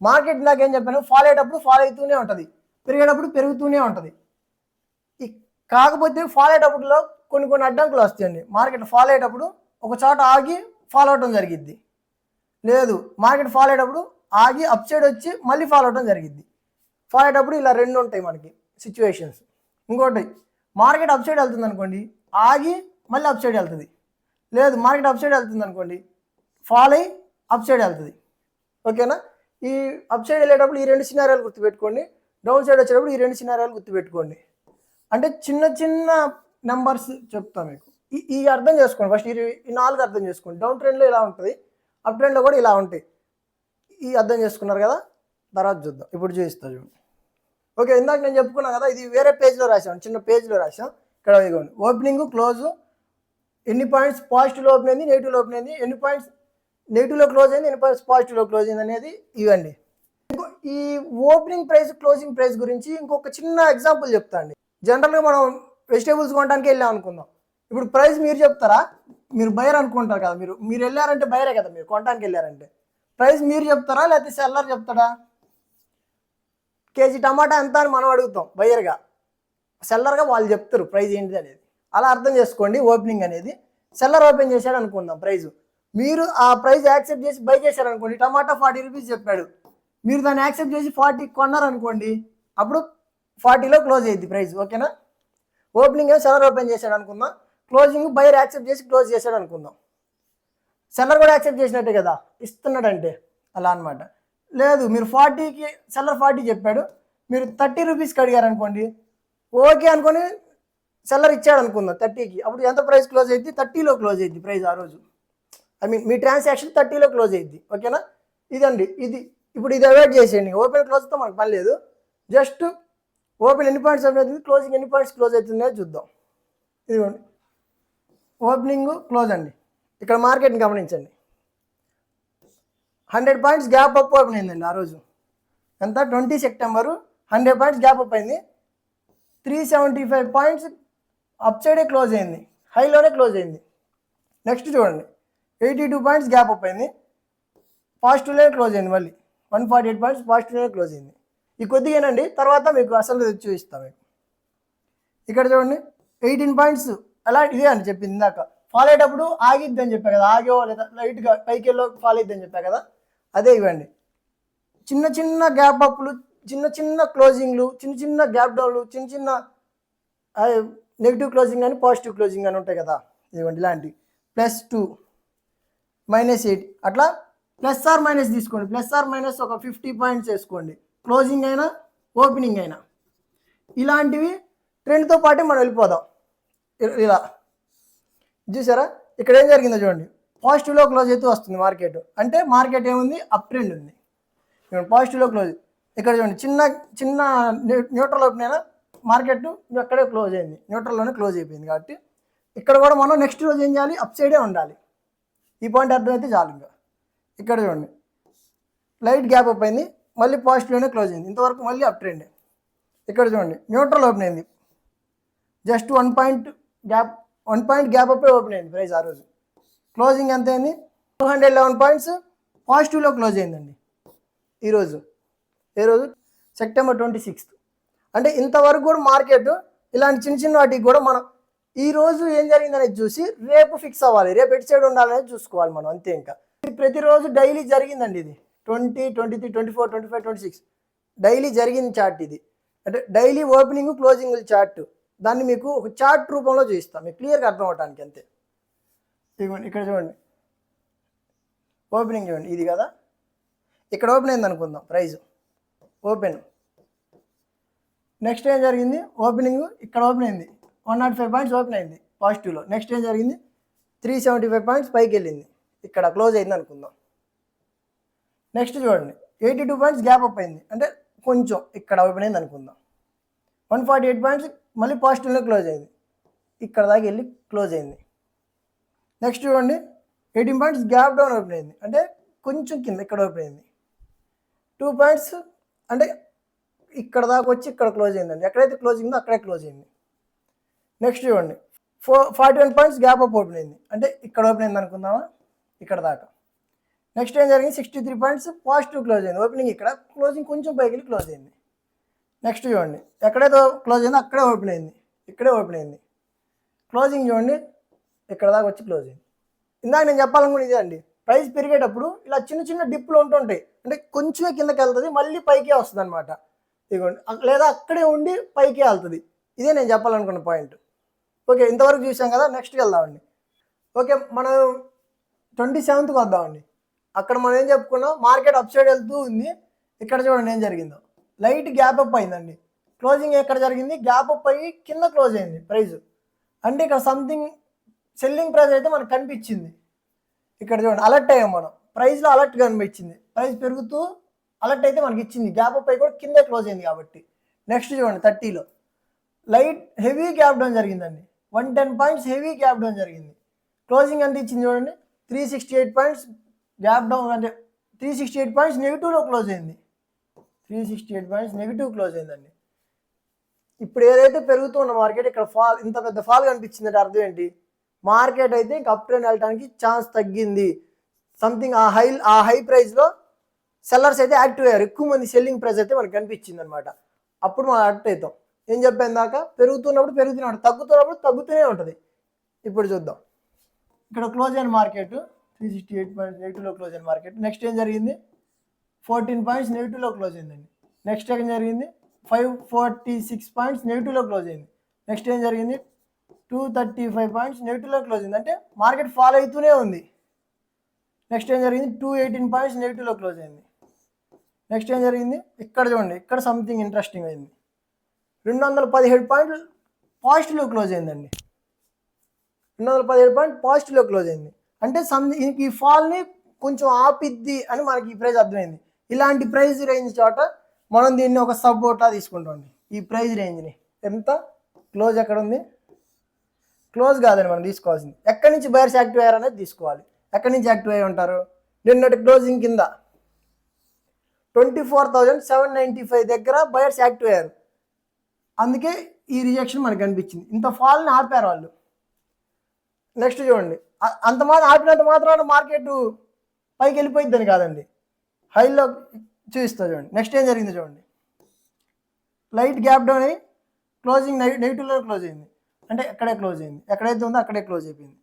మార్కెట్ నాకేం చెప్పాను, ఫాలో అయ్యేటప్పుడు ఫాలో అవుతూనే ఉంటుంది, పెరిగేటప్పుడు పెరుగుతూనే ఉంటుంది. కాకపోతే ఫాలో అయ్యేటప్పుడులో కొన్ని అడ్డంకులు వస్తాయండి. మార్కెట్ ఫాలో అయ్యేటప్పుడు ఒక చోట ఆగి ఫాలో అవడం జరిగిద్ది. లేదు మార్కెట్ ఫాలో అయ్యేటప్పుడు ఆగి అప్ సైడ్ వచ్చి మళ్ళీ ఫాలో అవడం జరిగిద్ది. ఫాలో అయ్యేటప్పుడు ఇలా రెండు ఉంటాయి మనకి సిచ్యువేషన్స్. ఇంకోటి మార్కెట్ అప్ సైడ్ వెళ్తుంది అనుకోండి, ఆగి మళ్ళీ అప్ సైడ్ వెళ్తుంది. లేదు మార్కెట్ అప్ సైడ్ వెళ్తుంది అనుకోండి, ఫాలో అయ్యి అప్ సైడ్ వెళ్తుంది, ఓకేనా? ఈ అప్ సైడ్ వెళ్ళేటప్పుడు ఈ రెండు సినారియాలు గుర్తుపెట్టుకోండి. డౌన్ సైడ్ వచ్చేటప్పుడు ఈ రెండు సినారియాలు గుర్తుపెట్టుకోండి. అంటే చిన్న చిన్న నెంబర్స్ చెప్తా మీకు. ఈ అర్థం చేసుకోండి ఫస్ట్. ఈ నాలుగు అర్థం చేసుకోండి. డౌన్ ట్రెండ్లో ఇలా ఉంటుంది, అప్ ట్రెండ్లో కూడా ఇలా ఉంటాయి. ఈ అర్థం చేసుకున్నారు కదా, తర్వాత చూద్దాం. ఇప్పుడు చూపిస్తా చూడండి. ఓకే, ఇందాక నేను చెప్పుకున్నాను కదా, ఇది వేరే పేజ్లో రాసాను, చిన్న పేజ్లో రాసాం. ఇక్కడ ఇదిగోండి ఓపెనింగ్, క్లోజు, ఎన్ని పాయింట్స్ పాజిటివ్లో ఓపెన్ అయింది, నెగిటివ్లో ఓపెన్ అయింది, ఎన్ని పాయింట్స్ నెగిటివ్లో క్లోజ్ అయింది, ఎన్ని పాయింట్స్ పాజిటివ్లో క్లోజ్ అయింది అనేది ఇవ్వండి. ఈ ఓపెనింగ్ ప్రైస్, క్లోజింగ్ ప్రైస్ గురించి ఇంకొక చిన్న ఎగ్జాంపుల్ చెప్తా అండి. జనరల్గా మనం వెజిటేబుల్స్ కొనడానికి వెళ్ళాం అనుకుందాం. ఇప్పుడు ప్రైస్ మీరు చెప్తారా? మీరు బయర్ అనుకుంటారు కదా, మీరు వెళ్ళారంటే బయరే కదా, మీరు కొనడానికి వెళ్ళారంటే ప్రైస్ మీరు చెప్తారా లేకపోతే సెల్లర్ చెప్తాడా? కేజీ టమాటా ఎంత అని మనం అడుగుతాం బయర్గా, సెల్లర్గా వాళ్ళు చెప్తారు ప్రైస్ ఏంటి అనేది. అలా అర్థం చేసుకోండి. ఓపెనింగ్ అనేది సెల్లర్ ఓపెన్ చేశాడు అనుకుందాం, ప్రైస్ మీరు ఆ ప్రైస్ యాక్సెప్ట్ చేసి బై చేశారు అనుకోండి. టమాటా 40 రూపీస్ చెప్పాడు, మీరు దాన్ని యాక్సెప్ట్ చేసి 40 కొన్నారనుకోండి, అప్పుడు 40లో క్లోజ్ అయ్యింది ప్రైస్, ఓకేనా? ఓపెనింగ్ ఏమో సెల్లర్ ఓపెన్ చేశాడు అనుకుందాం, క్లోజింగ్ బయర్ యాక్సెప్ట్ చేసి క్లోజ్ చేశాడు అనుకుందాం. సెల్లర్ కూడా యాక్సెప్ట్ చేసినట్టే కదా, ఇస్తున్నాడంటే అలా అనమాట. లేదు మీరు 40కి సెల్లర్ 40 చెప్పాడు, మీరు 30 రూపీస్కి అడిగారు అనుకోండి, ఓకే అనుకొని సెల్లర్ ఇచ్చాడు అనుకుందాం 30కి, అప్పుడు ఎంత ప్రైస్ క్లోజ్ అయ్యింది? 30లో క్లోజ్ అయ్యింది ప్రైస్ ఆ రోజు. మీ ట్రాన్సాక్షన్ 30లో క్లోజ్ అయ్యింది, ఓకేనా? ఇదండి ఇది. ఇప్పుడు ఇది అవాయిడ్ చేసేయండి. ఓపెన్ క్లోజ్తో మనకు పని లేదు. జస్ట్ ఓపెన్ ఎన్ని పాయింట్స్ ఓపెన్ అవుతుంది, క్లోజింగ్ ఎన్ని పాయింట్స్ క్లోజ్ అవుతుందో చూద్దాం. ఇదిగోండి ఓపెనింగ్, క్లోజ్ అండి. ఇక్కడ మార్కెట్ని గమనించండి. 100 పాయింట్స్ గ్యాప్ అప్ ఓపెన్ అయిందండి ఆ రోజు. ఎంత? 20 సెప్టెంబరు 100 పాయింట్స్ గ్యాప్ అప్ అయింది. 375 పాయింట్స్ అప్ సైడే క్లోజ్ అయింది, హైలోనే క్లోజ్ అయింది. నెక్స్ట్ చూడండి 82 పాయింట్స్ గ్యాప్ అప్ అయింది, పాజిటివ్లోనే క్లోజ్ అయింది. మళ్ళీ 148 పాయింట్స్ పాజిటివ్లోనే క్లోజ్ అయింది. ఈ కొద్దిగానండి, తర్వాత మీకు అసలు చూపిస్తాం మీకు. ఇక్కడ చూడండి 18 పాయింట్స్ అలా ఇదే అని చెప్పింది ఇందాక. ఫాలో అయ్యేటప్పుడు ఆగిద్ది అని చెప్పా కదా, ఆగో లేదా లైట్గా పైకి వెళ్ళో ఫాలో అయిద్ది అని చెప్పా కదా, అదే ఇవ్వండి. చిన్న చిన్న గ్యాప్ అప్లు, చిన్న చిన్న క్లోజింగ్లు, చిన్న చిన్న గ్యాప్ డౌన్లు, చిన్న చిన్న నెగిటివ్ క్లోజింగ్ అని పాజిటివ్ క్లోజింగ్ అని ఉంటాయి కదా, ఇవ్వండి ఇలాంటివి. +2, -8 అట్లా ప్లస్ ఆర్ మైనస్ తీసుకోండి. ప్లస్ ఆర్ మైనస్ ఒక 50 పాయింట్స్ వేసుకోండి, క్లోజింగ్ అయినా ఓపెనింగ్ అయినా. ఇలాంటివి ట్రెండ్తో పాటే మనం వెళ్ళిపోదాం. ఇలా చూసారా, ఇక్కడ ఏం జరిగిందో చూడండి. పాజిటివ్లో క్లోజ్ అయితే వస్తుంది మార్కెట్, అంటే మార్కెట్ ఏముంది? అప్ ట్రెండ్ ఉంది. పాజిటివ్లో క్లోజ్. ఇక్కడ చూడండి చిన్న చిన్న న్యూట్రల్ ఓపెన్ అయినా మార్కెట్ అక్కడే క్లోజ్ అయింది, న్యూట్రల్లోనే క్లోజ్ అయిపోయింది. కాబట్టి ఇక్కడ కూడా మనం నెక్స్ట్ రోజు ఏం చేయాలి? అప్ సైడే ఉండాలి. ఈ పాయింట్ అర్థమైతే చాలు. ఇంకా ఇక్కడ చూడండి లైట్ గ్యాప్ అప్ అయింది, మళ్ళీ పాజిటివ్లోనే క్లోజ్ అయింది. ఇంతవరకు మళ్ళీ అప్ ట్రెండ్. ఇక్కడ చూడండి న్యూట్రల్ ఓపెన్ అయింది, just 1 point gap up open అయింది ప్రైస్ ఆ రోజు. క్లోజింగ్ ఎంత అయింది? 211 పాయింట్స్ పాజిటివ్లో క్లోజ్ అయిందండి ఈరోజు. ఏ రోజు? సెప్టెంబర్ 26. అంటే ఇంతవరకు కూడా మార్కెట్ ఇలాంటి చిన్న చిన్న వాటికి కూడా మనం ఈ రోజు ఏం జరిగిందనేది చూసి రేపు ఫిక్స్ అవ్వాలి, రేపు ఎటు సైడ్ ఉండాలనేది చూసుకోవాలి మనం, అంతే. ఇంకా ప్రతిరోజు డైలీ జరిగిందండి ఇది 20, 23, 24, 25, 26 డైలీ జరిగిన చార్ట్ ఇది. అంటే డైలీ ఓపెనింగ్ క్లోజింగ్ చార్ట్, దాన్ని మీకు ఒక చార్ట్ రూపంలో చూపిస్తాం మీకు క్లియర్గా అర్థం అవడానికి, అంతే. ఇదిగోండి ఇక్కడ చూడండి, ఓపెనింగ్ చూడండి, ఇది కదా, ఇక్కడ ఓపెన్ అయింది అనుకుందాం, ప్రైజ్ ఓపెన్. నెక్స్ట్ ఏం జరిగింది, ఓపెనింగ్ ఇక్కడ ఓపెన్ అయింది, 105 పాయింట్స్ ఓపెన్ అయింది పాజిటివ్లో. నెక్స్ట్ ఏం జరిగింది, 375 పాయింట్స్ పైకి వెళ్ళింది, ఇక్కడ క్లోజ్ అయింది అనుకుందాం. నెక్స్ట్ చూడండి 82 పాయింట్స్ గ్యాప్ అప్ అయింది, అంటే కొంచెం ఇక్కడ ఓపెన్ అయింది అనుకుందాం. 148 పాయింట్స్ మళ్ళీ పాజిటివ్లో క్లోజ్ అయింది, ఇక్కడ దాకా వెళ్ళి క్లోజ్ అయింది. నెక్స్ట్ చూడండి 18 పాయింట్స్ గ్యాప్ డౌన్ ఓపెన్ అయింది, అంటే కొంచెం కింద ఇక్కడ ఓపెన్ అయింది. 2 పాయింట్స్ అంటే ఇక్కడ దాకా వచ్చి ఇక్కడ క్లోజ్ అయిందండి, ఎక్కడైతే క్లోజ్ అయిందో అక్కడే క్లోజ్ అయింది. నెక్స్ట్ చూడండి 41 పాయింట్స్ గ్యాప్ అప్ ఓపెన్ అయింది, అంటే ఇక్కడ ఓపెన్ అయింది అనుకుందామా, ఇక్కడ దాకా. నెక్స్ట్ ఏం జరిగింది, 63 పాయింట్స్ పాజిటివ్ క్లోజ్ అయింది, ఓపెనింగ్ ఇక్కడ, క్లోజింగ్ కొంచెం పైకి వెళ్ళి క్లోజ్ అయింది. నెక్స్ట్ చూడండి ఎక్కడైతే క్లోజ్ అయిందో అక్కడే ఓపెన్ అయింది, ఇక్కడే ఓపెన్ అయింది. క్లోజింగ్ చూడండి ఇక్కడ దాకా వచ్చి క్లోజ్ అయింది. ఇందాక నేను చెప్పాలనుకున్న ఇదే అండి, ప్రైస్ పెరిగేటప్పుడు ఇలా చిన్న చిన్న డిప్లు ఉంటుంటాయి, అంటే కొంచెమే కిందకి వెళ్తుంది మళ్ళీ పైకే వస్తుంది అనమాట, ఇదిగోండి, లేదా అక్కడే ఉండి పైకే వెళ్తుంది. ఇదే నేను చెప్పాలనుకున్న పాయింట్. ఓకే, ఇంతవరకు చూసాం కదా, నెక్స్ట్కి వెళ్దామండి. ఓకే, మనం 27th వద్దామండి. అక్కడ మనం ఏం చెప్పుకున్నాం, మార్కెట్ అప్ సైడ్ వెళ్తూ ఉంది, ఇక్కడ చూడండి ఏం జరిగిందో, లైట్ గ్యాప్ అప్ అయిందండి. క్లోజింగ్ ఎక్కడ జరిగింది, గ్యాప్ అప్ అయ్యి కింద క్లోజ్ అయింది ప్రైస్, అంటే ఇక్కడ సంథింగ్ సెల్లింగ్ ప్రైస్ అయితే మనకు కనిపించింది. ఇక్కడ చూడండి అలర్ట్ అయ్యాం మనం, ప్రైస్లో అలర్ట్ కనిపించింది, ప్రైస్ పెరుగుతూ అలర్ట్ అయితే మనకి ఇచ్చింది, గ్యాప్ అప్ అయ్యి కూడా కిందే క్లోజ్ అయింది కాబట్టి. నెక్స్ట్ చూడండి 30లో లైట్ హెవీ గ్యాప్ డౌన్ జరిగిందండి, 110 పాయింట్స్ హెవీ గ్యాప్ డౌన్ జరిగింది. క్లోజింగ్ ఎంత ఇచ్చింది చూడండి, 368 పాయింట్స్ గ్యాప్ డౌన్, అంటే 368 పాయింట్స్ నెగిటివ్లో క్లోజ్ అయింది, 368 పాయింట్స్ నెగిటివ్ క్లోజ్ అయిందండి. ఇప్పుడు ఏదైతే పెరుగుతున్న మార్కెట్ ఇక్కడ ఫాల్, ఇంత పెద్ద ఫాల్ కనిపించిందంటే అర్థం ఏంటి, మార్కెట్ అయితే ఇంకా అప్ ట్రెండ్ వెళ్ళడానికి ఛాన్స్ తగ్గింది. సంథింగ్ ఆ హై ప్రైస్లో సెల్లర్స్ అయితే యాక్టివ్ అయ్యారు, ఎక్కువ మంది సెల్లింగ్ ప్రైస్ అయితే మనకు కనిపించింది అనమాట. అప్పుడు మనం అట్ అవుతాం. ఏం చెప్పాను దాకా, పెరుగుతున్నప్పుడు పెరుగుతూనే ఉంటుంది, తగ్గుతున్నప్పుడు తగ్గుతూనే ఉంటుంది. ఇప్పుడు చూద్దాం, ఇక్కడ క్లోజ్ అయిన మార్కెట్ 368 పాయింట్స్ నెగిటివ్లో క్లోజ్ అయిన మార్కెట్. నెక్స్ట్ ఏం జరిగింది, 14 పాయింట్స్ నెగిటివ్లో క్లోజ్ అయిందండి. నెక్స్ట్ ఏం జరిగింది, 546 పాయింట్స్ నెగిటివ్లో క్లోజ్ అయింది. నెక్స్ట్ ఏం జరిగింది, 235 పాయింట్స్ నెగిటివ్లో క్లోజ్ అయింది, అంటే మార్కెట్ ఫాల్ అవుతూనే ఉంది. నెక్స్ట్ ఏం జరిగింది, 218 పాయింట్స్ నెగిటివ్లో క్లోజ్ అయింది. నెక్స్ట్ ఏం జరిగింది, ఇక్కడ చూడండి, ఇక్కడ సంథింగ్ ఇంట్రెస్టింగ్ అయింది, 217 పాయింట్లు పాజిటివ్లో క్లోజ్ అయిందండి, 217 పాయింట్ పాజిటివ్లో క్లోజ్ అయింది. అంటే ఈ ఫాల్ని కొంచెం ఆపిద్ది అని మనకి ఈ ప్రైస్ అర్థమైంది. ఇలాంటి ప్రైస్ రేంజ్ చోట మనం దీన్ని ఒక సపోర్ట్లా తీసుకుంటామండి. ఈ ప్రైస్ రేంజ్ని ఎంత, క్లోజ్ ఎక్కడ ఉంది, క్లోజ్ కాదండి మనం తీసుకోవాల్సింది, ఎక్కడి నుంచి బయర్స్ యాక్టివ్ అయ్యారు అనేది తీసుకోవాలి. ఎక్కడి నుంచి యాక్టివ్ అయ్యి ఉంటారు, నిన్నటి క్లోజింగ్ కింద 24,795 దగ్గర బయర్స్ యాక్టివ్ అయ్యారు, అందుకే ఈ రిజెక్షన్ మనకు కనిపించింది. ఇంత ఫాల్ని ఆపారు వాళ్ళు. నెక్స్ట్ చూడండి, ఆపినంత మాత్రాన మార్కెట్ పైకి వెళ్ళిపోయిద్దని కాదండి, హైలో చూపిస్తా చూడండి. నెక్స్ట్ ఏం జరిగింది చూడండి, లైట్ గ్యాప్ డౌన్ అయ్యి క్లోజింగ్ నెగిటివ్లో క్లోజ్ అయింది, అంటే ఎక్కడే క్లోజ్ అయింది, ఎక్కడైతే ఉందో అక్కడే క్లోజ్ అయిపోయింది.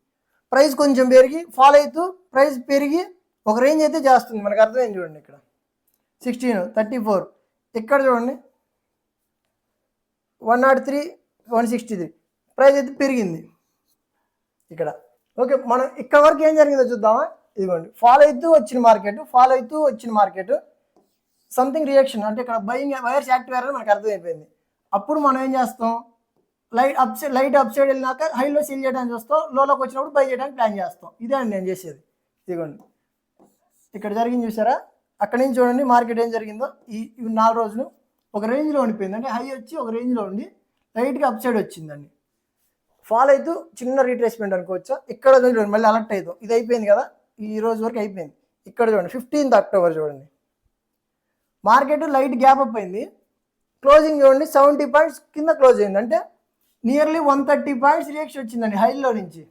ప్రైస్ కొంచెం పెరిగి ఫాల్ అవుతూ ప్రైస్ పెరిగి ఒక రేంజ్ అయితే చేస్తుంది, మనకు అర్థమైంది చూడండి. ఇక్కడ 16, 34, ఇక్కడ చూడండి 103, 163 ప్రైస్ అయితే పెరిగింది ఇక్కడ. ఓకే, మనం ఇక్కడ వరకు ఏం జరిగిందో చూద్దామా. ఇదిగోండి, ఫాల్ అవుతూ వచ్చిన మార్కెట్ సంథింగ్ రియాక్షన్, అంటే ఇక్కడ బయింగ్ వైర్స్ యాక్టివ్ అయ్యారని మనకు అర్థమైపోయింది. అప్పుడు మనం ఏం చేస్తాం, లైట్ అప్ సైడ్ వెళ్ళినాక హైలో సెల్ చేయడానికి చూస్తాం, లోలోకి వచ్చినప్పుడు బై చేయడానికి ప్లాన్ చేస్తాం. ఇదే అండి నేను చేసేది. ఇదిగోండి ఇక్కడ జరిగింది చూసారా, అక్కడి నుంచి చూడండి మార్కెట్ ఏం జరిగిందో. ఈ 4 రోజులు ఒక రేంజ్లో ఉండిపోయింది, అంటే హై వచ్చి ఒక రేంజ్లో ఉండి లైట్గా అప్ సైడ్ వచ్చిందండి. ఫాల్ అవుతూ చిన్న రీట్రేస్మెంట్ అనుకోవచ్చా. ఇక్కడ చూడండి మళ్ళీ అలర్ట్ అవుతాం, ఇది అయిపోయింది కదా, ఈ రోజు వరకు అయిపోయింది. ఇక్కడ చూడండి 15th అక్టోబర్ చూడండి, మార్కెట్ లైట్ గ్యాప్ అప్ అయింది, క్లోజింగ్ చూడండి 70 పాయింట్స్ కింద క్లోజ్ అయింది, అంటే నియర్లీ 130 పాయింట్స్ రియాక్షన్ వచ్చిందండి హైలో నుంచి.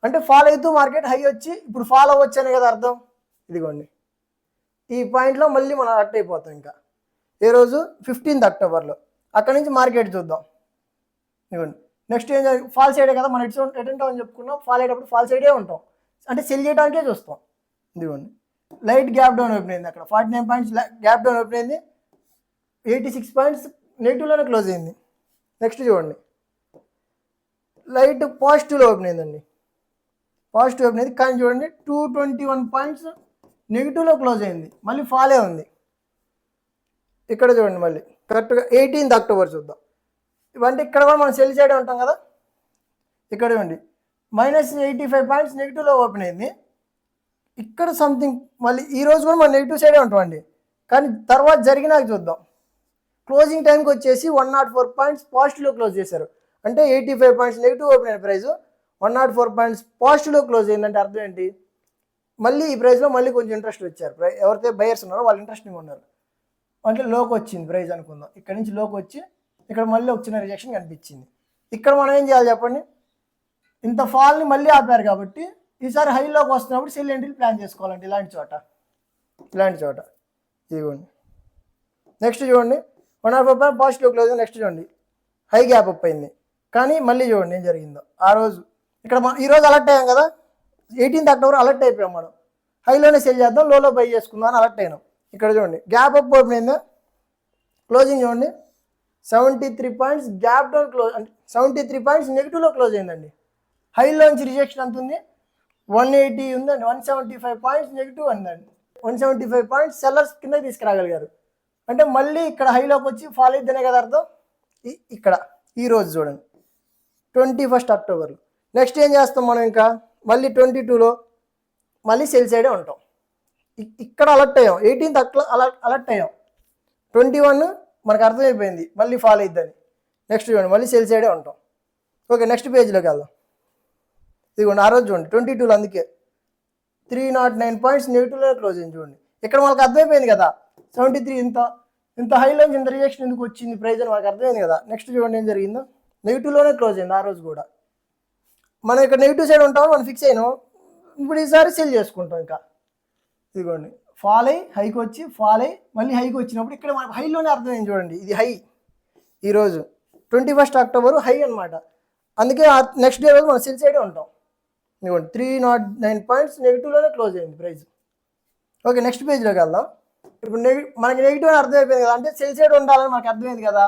అంటే ఫాల్ అవుతూ మార్కెట్ హై వచ్చి ఇప్పుడు ఫాల్ అవ్వచ్చు అనే కదా అర్థం. ఇదిగోండి ఈ పాయింట్లో మళ్ళీ మనం అట్ అయిపోతాం. ఇంకా ఏ రోజు 15th అక్టోబర్లో. అక్కడి నుంచి మార్కెట్ చూద్దాం. ఇవ్వండి. నెక్స్ట్ ఏం ఫాల్ సైడే కదా మనం ఎటు ఉంటాం అని చెప్పుకున్నాం, ఫాల్ అయ్యేటప్పుడు ఫాల్ సైడే ఉంటాం అంటే సెల్ చేయడానికే చూస్తాం. ఇదిగోండి లైట్ గ్యాప్ డౌన్ ఓపెన్ అయింది, అక్కడ 49 పాయింట్స్ గ్యాప్ డౌన్ ఓపెన్ అయింది, 86 పాయింట్స్ నెగిటివ్లోనే క్లోజ్ అయింది. నెక్స్ట్ చూడండి లైట్ పాజిటివ్లో ఓపెన్ అయిందండి, పాజిటివ్ ఓపెన్ అయింది కానీ చూడండి 221 పాయింట్స్ నెగిటివ్లో క్లోజ్ అయింది, మళ్ళీ ఫాలే ఉంది. ఇక్కడ చూడండి మళ్ళీ కరెక్ట్గా 18th అక్టోబర్ చూద్దాం. ఇవంటే ఇక్కడ కూడా మనం సెల్ సైడే ఉంటాం కదా, ఇక్కడ చూడండి -85 పాయింట్స్ నెగిటివ్లో ఓపెన్ అయింది. ఇక్కడ సంథింగ్ మళ్ళీ ఈరోజు కూడా మనం నెగిటివ్ సైడే ఉంటామండి, కానీ తర్వాత జరిగినాక చూద్దాం. క్లోజింగ్ టైంకి వచ్చేసి 104 పాయింట్స్ పాజిటివ్లో క్లోజ్ చేశారు, అంటే 85 పాయింట్స్ నెగిటివ్ ఓపెన్ అయిన ప్రైస్ 104 పాయింట్స్ పాజిటివ్లో క్లోజ్ అయిందంటే అర్థం ఏంటి, మళ్ళీ ఈ ప్రైస్లో మళ్ళీ కొంచెం ఇంట్రెస్ట్ వచ్చారు. ఎవరైతే బయర్స్ ఉన్నారో వాళ్ళు ఇంట్రెస్టింగ్ ఉన్నారు, అంటే లోకి వచ్చింది ప్రైస్ అనుకుందాం. ఇక్కడ నుంచి లోకి వచ్చి ఇక్కడ మళ్ళీ ఒక చిన్న రిజెక్షన్ కనిపించింది. ఇక్కడ మనం ఏం చేయాలి చెప్పండి, ఇంత ఫాల్ని మళ్ళీ ఆపారు కాబట్టి ఈసారి హైలోకి వస్తున్నప్పుడు సెల్ ఎంట్రీలు ప్లాన్ చేసుకోవాలండి ఇలాంటి చోట. ఇదిగోండి నెక్స్ట్ చూడండి 104 పాయింట్ పాజిటివ్ క్లోజ్. నెక్స్ట్ చూడండి హై గ్యాప్ అప్ అయింది, కానీ మళ్ళీ చూడండి ఏం జరిగిందో. ఆ రోజు ఇక్కడ ఈరోజు అలర్ట్ అయ్యాం కదా, 18th అక్టోబర్ అలర్ట్ అయిపోయాం మనం, హైలోనే సెల్ చేద్దాం లోలో బై చేసుకుందాం అని అలర్ట్ అయినాం. ఇక్కడ చూడండి గ్యాప్ అప్ ఓపెన్ అయిందా, క్లోజింగ్ చూడండి 73 పాయింట్స్ గ్యాప్ డౌన్ క్లోజ్, అంటే 73 పాయింట్స్ నెగిటివ్లో క్లోజ్ అయిందండి. హైలోంచి రిజెక్షన్ అంత ఉంది, 180 ఉందండి, 175 పాయింట్స్ నెగిటివ్ ఉందండి, 175 పాయింట్స్ సెల్లర్స్ కింద తీసుకురాగలిగారు. అంటే మళ్ళీ ఇక్కడ హైలోకి వచ్చి ఫాల్ అయిద్దనే కదా అర్థం. ఇక్కడ ఈరోజు చూడండి 21st అక్టోబర్లో. నెక్స్ట్ ఏం చేస్తాం మనం, ఇంకా మళ్ళీ 22లో మళ్ళీ సెల్ సైడే ఉంటాం. ఇక్కడ అలర్ట్ అయ్యాం, 18th అలర్ట్ అయ్యాం, 21 మనకు అర్థమైపోయింది మళ్ళీ ఫాల్ అయిద్దని. నెక్స్ట్ చూడండి మళ్ళీ సెల్ సైడే ఉంటాం. ఓకే నెక్స్ట్ పేజ్లోకి వెళ్దాం. ఇదిగోండి ఆ రోజు చూడండి 22లో అందుకే 309 పాయింట్స్ నెగిటివ్లో క్లోజ్ అయింది. చూడండి ఇక్కడ మనకు అర్థమైపోయింది కదా 73 ఇంత హైలో ఇంత రిజెక్షన్ ఎందుకు వచ్చింది ప్రైజ్ అని మనకు అర్థమైంది కదా. నెక్స్ట్ చూడండి ఏం జరిగిందో, నెగిటివ్లోనే క్లోజ్ అయింది ఆ రోజు కూడా. మనం ఇక్కడ నెగిటివ్ సైడ్ ఉంటామని మనం ఫిక్స్ అయినాం, ఇప్పుడు ఈసారి సెల్ చేసుకుంటాం. ఇంకా ఇదిగోండి ఫాల్ అయ్యి హైకి వచ్చి ఫాల్ అయ్యి మళ్ళీ హైకి వచ్చినప్పుడు ఇక్కడ మనకు హైలోనే అర్థమైంది. చూడండి ఇది హై, ఈరోజు 21st అక్టోబర్ హై అనమాట. అందుకే నెక్స్ట్ డే రోజు మనం సెల్ సైడే ఉంటాం. ఇదిగోండి 309 పాయింట్స్ నెగిటివ్లోనే క్లోజ్ అయింది ప్రైజ్. ఓకే నెక్స్ట్ పేజ్లోకి వెళ్దాం. ఇప్పుడు మనకి నెగిటివ్ అని అర్థమైపోయింది కదా, అంటే సెల్ సైడ్ ఉండాలని మనకు అర్థమైంది కదా.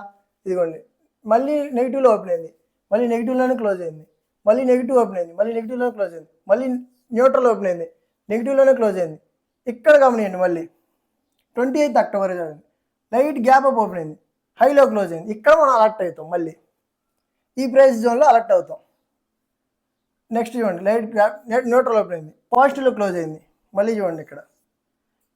ఇదిగోండి మళ్ళీ నెగిటివ్లో ఓపెన్ అయింది, మళ్ళీ నెగిటివ్లోనే క్లోజ్ అయింది, మళ్ళీ నెగిటివ్ ఓపెన్ అయింది, మళ్ళీ నెగిటివ్లోనే క్లోజ్ అయింది, మళ్ళీ న్యూట్రల్ ఓపెన్ అయింది, నెగిటివ్లోనే క్లోజ్ అయింది. ఇక్కడ గమనియండి మళ్ళీ 28th అక్టోబర్ చూడండి లైట్ గ్యాప్ అప్ ఓపెన్ అయింది, హైలో క్లోజ్ అయింది. ఇక్కడ మనం అలర్ట్ అవుతాం, మళ్ళీ ఈ ప్రైస్ జోన్లో అలర్ట్ అవుతాం. నెక్స్ట్ చూడండి లైట్ గ్యాప్ న్యూట్రల్ ఓపెన్ అయింది, పాజిటివ్లో క్లోజ్ అయింది, మళ్ళీ చూడండి ఇక్కడ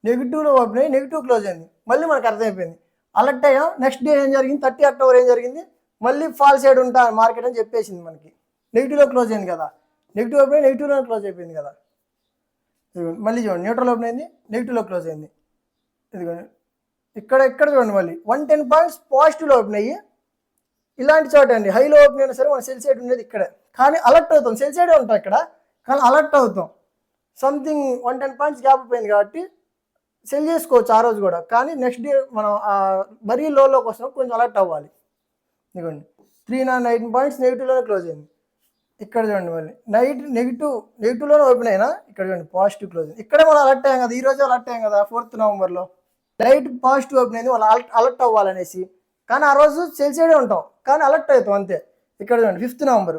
నెగిటివ్లో ఓపెన్ అయ్యి నెగిటివ్ క్లోజ్ అయింది, మళ్ళీ మనకు అర్థమైపోయింది అలర్ట్ అయ్యాం. నెక్స్ట్ డే ఏం జరిగింది, 30 అక్టోబర్ ఏం జరిగింది, మళ్ళీ ఫాల్ సైడ్ ఉంటా మార్కెట్ అని చెప్పేసింది మనకి. నెగిటివ్లో క్లోజ్ అయింది కదా, నెగిటివ్ ఓపెన్ అయ్యి నెగిటివ్లో క్లోజ్ అయిపోయింది కదా. మళ్ళీ చూడండి న్యూట్రల్ ఓపెన్ అయింది, నెగిటివ్లో క్లోజ్ అయింది. ఇదిగోండి ఇక్కడ చూడండి మళ్ళీ 110 పాయింట్స్ పాజిటివ్లో ఓపెన్ అయ్యి ఇలాంటి చోట అండి హైలో ఓపెన్ అయినా సరే మన సెల్ సైడ్ ఉండేది ఇక్కడే, కానీ అలర్ట్ అవుతాం. సెల్ సైడే ఉంటాం ఇక్కడ, కానీ అలర్ట్ అవుతాం. సంథింగ్ 110 పాయింట్స్ గ్యాప్ అయిపోయింది కాబట్టి సెల్ చేసుకోవచ్చు ఆ రోజు కూడా, కానీ నెక్స్ట్ డే మనం మరీ లోకి వస్తున్నప్పుడు కొంచెం అలర్ట్ అవ్వాలి. ఇదిగోండి 309 పాయింట్స్ నెగిటివ్లోనే క్లోజ్ అయింది. ఇక్కడ చూడండి మళ్ళీ నెగిటివ్లోనే ఓపెన్ అయినా ఇక్కడ చూడండి పాజిటివ్ క్లోజ్ అయింది. ఇక్కడే మనం అలర్ట్ అయ్యాం కదా, ఈ రోజు అలర్ట్ అయ్యాం కదా 4th నవంబర్లో. లైట్ పాజిటివ్ ఓపెన్ అయింది, వాళ్ళు అలర్ట్ అవ్వాలనేసి, కానీ ఆ రోజు సెల్ సైడే ఉంటాం, కానీ అలర్ట్ అవుతాం అంతే. ఇక్కడ చూడండి 5th నవంబర్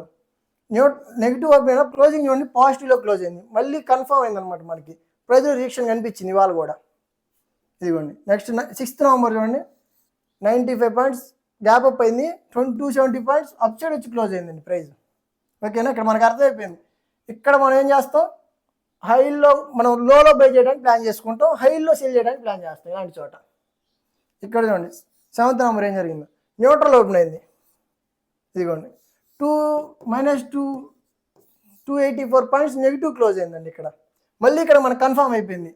నెగిటివ్ ఓపెన్ అయినా క్లోజింగ్ చూడండి పాజిటివ్లో క్లోజ్ అయింది, మళ్ళీ కన్ఫర్మ్ అయింది అనమాట. మనకి ప్రైజ్ రియాక్షన్ కనిపించింది ఇవాళ కూడా. ఇదిగోండి నెక్స్ట్ 6th నవంబర్ చూడండి 95 పాయింట్స్ గ్యాప్ అప్ అయింది, 270 పాయింట్స్ అప్ సైడ్ వచ్చి క్లోజ్ అయిందండి ప్రైజ్. ఓకేనా, ఇక్కడ మనకు అర్థమైపోయింది. ఇక్కడ మనం ఏం చేస్తాం, హైలో మనం లోలో బై చేయడానికి ప్లాన్ చేసుకుంటాం, హైలో సెల్ చేయడానికి ప్లాన్ చేస్తాం ఇలాంటి చోట. ఇక్కడ చూడండి 7th నవంబర్ ఏం జరిగిందో, న్యూట్రల్ ఓపెన్ అయింది. ఇదిగోండి -284 పాయింట్స్ నెగిటివ్ క్లోజ్ అయిందండి. ఇక్కడ మళ్ళీ ఇక్కడ మనకు కన్ఫర్మ్ అయిపోయింది,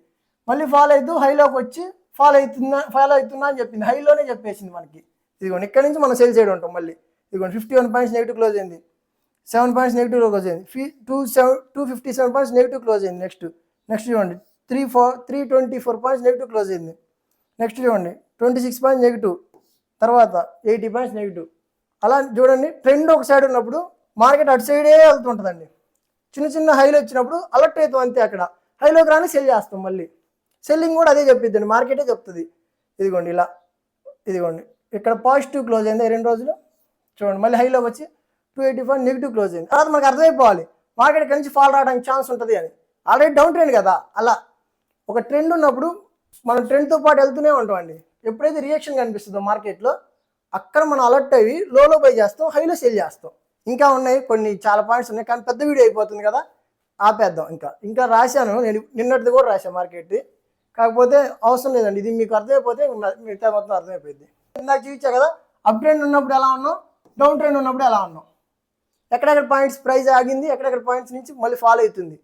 మళ్ళీ ఫాల్ అవుతూ హైలోకి వచ్చి ఫాల్ అవుతున్నా అని చెప్పింది, హైలోనే చెప్పేసింది మనకి. ఇదిగోండి ఇక్కడ నుంచి మనం సెల్ సైడ్ ఉంటాం. మళ్ళీ ఇదిగోండి 51 పాయింట్స్ నెగిటివ్ క్లోజ్ అయింది, 7 పాయింట్స్ నెగిటివ్లో క్లోజ్ అయింది, 257 పాయింట్స్ నెగిటివ్ క్లోజ్ అయింది. నెక్స్ట్ చూడండి 324 పాయింట్స్ నెగిటివ్ క్లోజ్ అయింది. నెక్స్ట్ చూడండి 26 పాయింట్స్ నెగిటివ్, తర్వాత 80 పాయింట్స్ నెగిటివ్, అలా చూడండి, ట్రెండ్ ఒక సైడ్ ఉన్నప్పుడు మార్కెట్ అటు సైడే వెళ్తుంటుందండి. చిన్న చిన్న హైలో వచ్చినప్పుడు అలర్ట్ అవుతాం అంతే, అక్కడ హైలోకి రాని సెల్ చేస్తాం. మళ్ళీ సెల్లింగ్ కూడా అదే చెప్పిద్దండి, మార్కెటే చెప్తుంది. ఇదిగోండి ఇలా, ఇదిగోండి ఇక్కడ పాజిటివ్ క్లోజ్ అయింది 2 రోజులు, చూడండి మళ్ళీ హైలోకి వచ్చి 285 నెగిటివ్ క్లోజ్ అయింది. తర్వాత మనకు అర్థమైపోవాలి మార్కెట్ ఇక్కడి నుంచి ఫాల్ రావడానికి ఛాన్స్ ఉంటుంది అని. ఆల్రెడీ డౌన్ ట్రెండ్ కదా. అలా ఒక ట్రెండ్ ఉన్నప్పుడు మనం ట్రెండ్తో పాటు వెళ్తూనే ఉంటామండి. ఎప్పుడైతే రియాక్షన్ కనిపిస్తుందో మార్కెట్లో, అక్కడ మనం అలర్ట్ అయ్యి లోలో బై చేస్తాం, హైలో సెల్ చేస్తాం. ఇంకా ఉన్నాయి కొన్ని చాలా పాయింట్స్ ఉన్నాయి, కానీ పెద్ద వీడియో అయిపోతుంది కదా, ఆపేద్దాం. ఇంకా రాశాను నేను, నిన్నటిది కూడా రాశాను మార్కెట్, కాకపోతే అవసరం లేదండి. ఇది మీకు అర్థమైపోతే మిగతా మొత్తం అర్థమైపోయింది. ఇందాక చూపించా కదా, అప్ ట్రెండ్ ఉన్నప్పుడు ఎలా ఉన్నాం, డౌన్ ట్రెండ్ ఉన్నప్పుడు ఎలా ఉన్నాం, ఎక్కడెక్కడ పాయింట్స్ ప్రైస్ ఆగింది, ఎక్కడెక్కడ పాయింట్స్ నుంచి మళ్ళీ ఫాలో అవుతుంది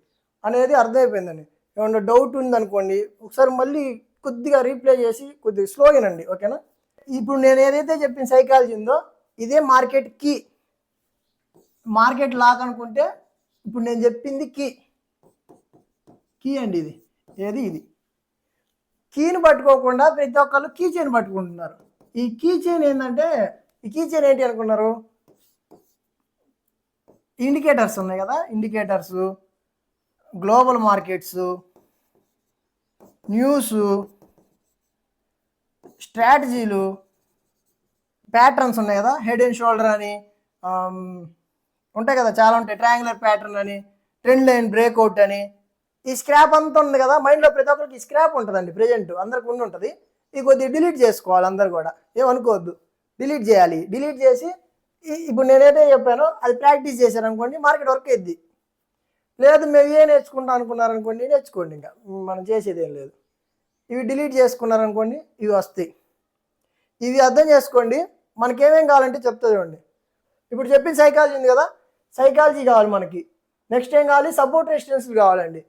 అనేది అర్థమైపోయిందండి. ఏమన్నా డౌట్ ఉందనుకోండి ఒకసారి మళ్ళీ కొద్దిగా రీప్లే చేసి కొద్దిగా స్లో అయినండి, ఓకేనా. ఇప్పుడు నేను ఏదైతే చెప్పిన సైకాలజీ ఉందో ఇదే మార్కెట్ కీ, మార్కెట్ లాక్ అనుకుంటే ఇప్పుడు నేను చెప్పింది కీ అండి. ఇది కీని పట్టుకోకుండా ప్రతి ఒక్కళ్ళు కీ చైన్ పట్టుకుంటున్నారు. ఈ కీ చైన్ ఏంటంటే, ఈ కీ చైన్ ఏంటి అనుకున్నారు, ఇండికేటర్స్ ఉన్నాయి కదా, ఇండికేటర్స్, గ్లోబల్ మార్కెట్స్, న్యూస్, స్ట్రాటజీలు, ప్యాటర్న్స్ ఉన్నాయి కదా, హెడ్ అండ్ షోల్డర్ అని ఉంటాయి కదా, చాలా ఉంటాయి, ట్రయాంగులర్ ప్యాటర్న్ అని, ట్రెండ్ లైన్ బ్రేక్అవుట్ అని, ఈ స్క్రాప్ అంతా ఉంది కదా మైండ్లో. ప్రతి ఒక్కరికి స్క్రాప్ ఉంటుందండి, ప్రెజెంట్ అందరికి ఉండి ఉంటుంది. ఇది కొద్దిగా డిలీట్ చేసుకోవాలి అందరు కూడా, ఏమనుకోవద్దు, డిలీట్ చేయాలి. డిలీట్ చేసి ఇప్పుడు నేనైతే చెప్పానో అది ప్రాక్టీస్ చేశారనుకోండి మార్కెట్ వర్క్ అయ్యిద్ది. లేదు మేము నేర్చుకుంటాం అనుకున్నారనుకోండి, నేర్చుకోండి, ఇంకా మనం చేసేది ఏం లేదు. ఇవి డిలీట్ చేసుకున్నారనుకోండి ఇవి వస్తాయి. ఇవి అర్థం చేసుకోండి. మనకేమేం కావాలంటే చెప్తా చూడండి. ఇప్పుడు చెప్పిన సైకాలజీ ఉంది కదా, సైకాలజీ కావాలి మనకి. నెక్స్ట్ ఏం కావాలి, సపోర్ట్ రెసిస్టెన్స్ కావాలండి.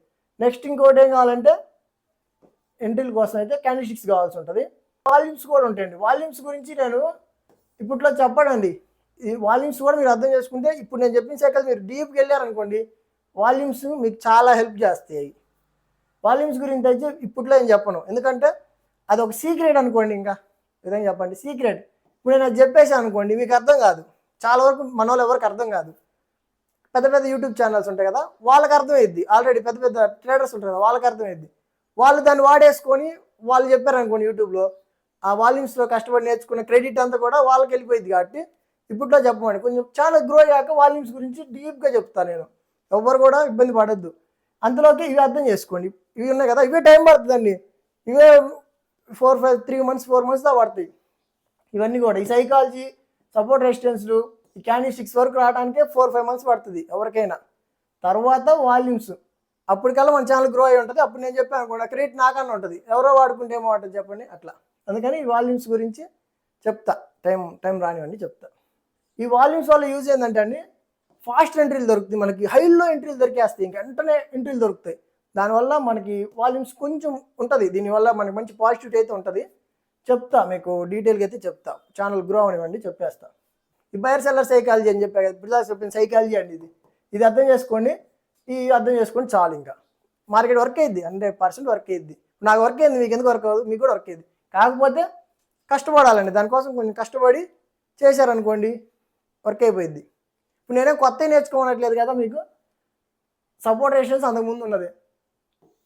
నెక్స్ట్ ఇంకోటి ఏం కావాలంటే, ఎంట్రీల కోసం అయితే క్యాండిల్స్టిక్స్ కావాల్సి ఉంటుంది. వాల్యూమ్స్ కూడా ఉంటాయండి. వాల్యూమ్స్ గురించి నేను ఇప్పట్లో చెప్పడండి. ఈ వాల్యూమ్స్ కూడా మీరు అర్థం చేసుకుంటే, ఇప్పుడు నేను చెప్పిన సైకాలజీ మీరు డీప్కి వెళ్ళారనుకోండి, వాల్యూమ్స్ మీకు చాలా హెల్ప్ చేస్తాయి. వాల్యూమ్స్ గురించి అయితే ఇప్పట్లో ఏం చెప్పను, ఎందుకంటే అది ఒక సీక్రెట్ అనుకోండి. ఇంకా విధంగా చెప్పండి, సీక్రెట్. ఇప్పుడు నేను అది చెప్పేసాను అనుకోండి మీకు అర్థం కాదు, చాలా వరకు మన వాళ్ళు ఎవరికి అర్థం కాదు. పెద్ద పెద్ద యూట్యూబ్ ఛానల్స్ ఉంటాయి కదా, వాళ్ళకి అర్థమైద్ది. ఆల్రెడీ పెద్ద పెద్ద ట్రేడర్స్ ఉంటారు కదా, వాళ్ళకి అర్థమైద్ది. వాళ్ళు దాన్ని వాడేసుకొని వాళ్ళు చెప్పారనుకోండి యూట్యూబ్లో, ఆ వాల్యూమ్స్లో కష్టపడి నేర్చుకున్న క్రెడిట్ అంతా కూడా వాళ్ళకి వెళ్ళిపోయింది. కాబట్టి ఇప్పట్లో చెప్పమండి, కొంచెం చాలా గ్రో అయ్యాక వాల్యూమ్స్ గురించి డీప్గా చెప్తాను నేను. ఎవరు కూడా ఇబ్బంది పడద్దు. అంతలోకి ఇవి అర్థం చేసుకోండి. ఇవి ఉన్నాయి కదా, ఇవే టైం పడుతుందండి. ఇవే 3 months 4 months దా పడతాయి ఇవన్నీ కూడా. ఈ సైకాలజీ, సపోర్ట్ రెసిస్టెన్స్లు, ఈ క్యాండిల్స్టిక్స్ వరకు రావడానికే 4-5 months పడుతుంది ఎవరికైనా. తర్వాత వాల్యూమ్స్, అప్పటికల్లా మన ఛానల్ గ్రో అయి ఉంటుంది. అప్పుడు నేను చెప్పాను అనుకోండి, క్రెడిట్ నాకన్నా ఉంటుంది, ఎవరో వాడుకుంటే ఏమో ఉంటుంది చెప్పండి అట్లా. అందుకని ఈ వాల్యూమ్స్ గురించి చెప్తా, టైం రానివ్వండి చెప్తా. ఈ వాల్యూమ్స్ వల్ల యూజ్ ఏంటంటే అండి, ఫాస్ట్ ఎంట్రీలు దొరుకుతాయి మనకి, హైలో ఎంట్రీలు దొరికేస్తాయి, ఇంకా వెంటనే ఎంట్రీలు దొరుకుతాయి. దానివల్ల మనకి వాల్యూమ్స్ కొంచెం ఉంటుంది, దీనివల్ల మనకి మంచి పాజిటివిటీ అయితే ఉంటుంది. చెప్తా మీకు డీటెయిల్గా అయితే చెప్తా, ఛానల్ గ్రో అవనివ్వండి చెప్పేస్తా. ఈ బయర్ సెల్లర్ సైకాలజీ అని చెప్పా కదా, ఇప్పుడు చెప్పిన సైకాలజీ అండి ఇది అర్థం చేసుకోండి. అర్థం చేసుకొని చాలు, ఇంకా మార్కెట్ వర్క్ అయ్యిద్ది, 100% వర్క్ అయ్యిద్ది. నాకు వర్క్ అయ్యింది, మీకు ఎందుకు వర్క్ అవ్వదు, మీకు కూడా వర్క్ అయ్యిద్ది. కాకపోతే కష్టపడాలండి, దానికోసం కొంచెం కష్టపడి చేశారనుకోండి వర్క్ అయిపోయింది. ఇప్పుడు నేనే కొత్తవి నేర్చుకోనట్లేదు కదా, మీకు సపోర్ట్ రెసిస్టెన్స్ అంతకుముందు ఉన్నది,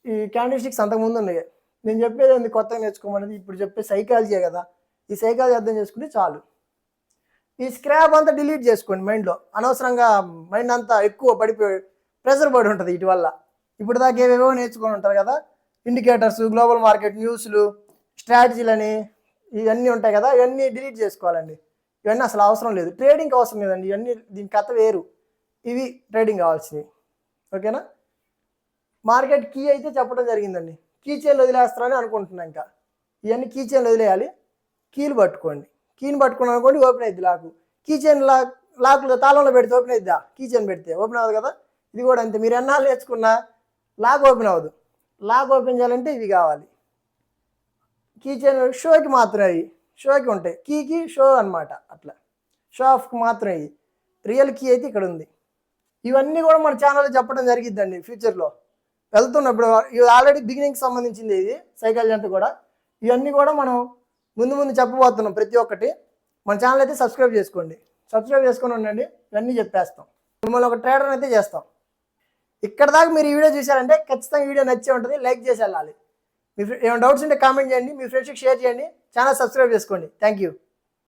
ఈ క్యాండిల్స్టిక్స్ అంతకుముందు ఉన్నాయి. నేను చెప్పేది ఏంది కొత్తగా నేర్చుకోమనేది, ఇప్పుడు చెప్పే సైకాలజీ కదా. ఈ సైకాలజీ అర్థం చేసుకుంటే చాలు. ఈ స్క్రాప్ అంతా డిలీట్ చేసుకోండి మైండ్లో. అనవసరంగా మైండ్ అంతా ఎక్కువ పడిపోయి ప్రెషర్ పడి ఉంటుంది వీటి వల్ల. ఇప్పుడు దాకా ఏవేవో నేర్చుకొని ఉంటారు కదా, ఇండికేటర్స్, గ్లోబల్ మార్కెట్, న్యూస్లు, స్ట్రాటజీలని, ఇవన్నీ ఉంటాయి కదా, ఇవన్నీ డిలీట్ చేసుకోవాలండి. ఇవన్నీ అసలు అవసరం లేదు, ట్రేడింగ్కి అవసరం లేదండి. ఇవన్నీ దీని కథ వేరు, ఇవి ట్రేడింగ్ కావాల్సినవి, ఓకేనా. మార్కెట్ కీ అయితే చెప్పడం జరిగిందండి. కీ చైన్లు వదిలేస్తారని అనుకుంటున్నాను. ఇంకా ఇవన్నీ కీ చైన్లు వదిలేయాలి, కీలు పట్టుకోండి. కీని పట్టుకున్నాను అనుకోండి ఓపెన్ అవుద్ది లాకు. కీ చైన్ లాక్లో తాళంలో పెడితే ఓపెన్ అవుద్దా, కీ చైన్ పెడితే ఓపెన్ అవ్వదు కదా. ఇది కూడా అంతే, మీరు ఎన్నాళ్ళు నేర్చుకున్నా లాక్ ఓపెన్ అవ్వదు. లాక్ ఓపెన్ చేయాలంటే ఇవి కావాలి. కీ చైన్ షోకి మాత్రం అవి షోకి ఉంటాయి, కీకి షో అనమాట, అట్లా షో ఆఫ్కి మాత్రం అవి. రియల్ కీ అయితే ఇక్కడ ఉంది. ఇవన్నీ కూడా మన ఛానల్లో చెప్పడం జరిగిద్దండి ఫ్యూచర్లో వెళ్తున్నప్పుడు. ఇది ఆల్రెడీ బిగినింగ్కి సంబంధించింది, ఇది సైకాలజీ అంతా కూడా. ఇవన్నీ కూడా మనం ముందు చెప్పబోతున్నాం ప్రతి ఒక్కటి. మన ఛానల్ అయితే సబ్స్క్రైబ్ చేసుకోండి. సబ్స్క్రైబ్ చేసుకొని ఉండండి, ఇవన్నీ చెప్పేస్తాం. మిమ్మల్ని ఒక ట్రేడర్ అయితే చేస్తాం. ఇక్కడ దాకా మీరు ఈ వీడియో చూసారంటే ఖచ్చితంగా వీడియో నచ్చే ఉంటుంది, లైక్ చేసి వెళ్ళాలి. మీ ఏమైనా డౌట్స్ ఉంటే కామెంట్ చేయండి, మీ ఫ్రెండ్స్కి షేర్ చేయండి, ఛానల్ సబ్స్క్రైబ్ చేసుకోండి. Thank you.